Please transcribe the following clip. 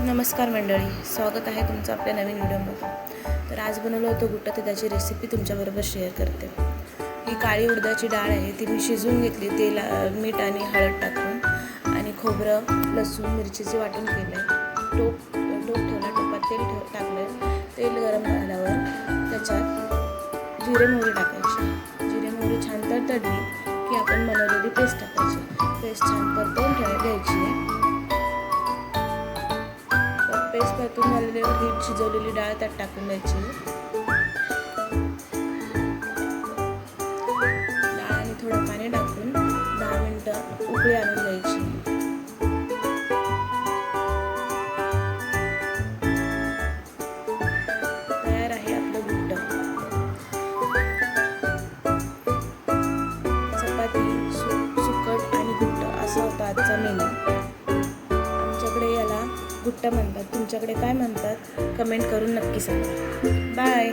नमस्कार मंडळी, स्वागत आहे तुमचं आपल्या नवीन व्हिडिओमध्ये. तर आज बनवलं होतं गुट्टा, तर त्याची रेसिपी तुमच्याबरोबर शेअर करते. ही काळी उडदाची डाळ आहे, ती मी शिजवून घेतली तेल मीठ आणि हळद टाकून, आणि खोबरं लसूण मिरचीचे वाटण केलं आहे. टोप ठेवला, टोपात तेल टाकलं. तेल गरम झाल्यावर त्याच्यात जिरे मोहरी टाकायची. जिरे मोहरी छान तडतडली की आपण बनवलेली पेस्ट टाकायची. पेस्ट छान परतवून घ्यायची आहे. पेस्ट परतून झालेल्यावर ही शिजवलेली डाळ त्यात टाकून द्यायची. डाळ आणि थोडं पाणी टाकून 10 मिनिटं उकळी आणून द्यायची. तयार आहे आपलं गुट्ट. चपाती, सुकट आणि गुट्ट असा होता आजचा मेनू. आमच्याकडे याला गुट्टा म्हणतात, तुमच्याकडे काय म्हणतात कमेंट करून नक्की सांगा. बाय.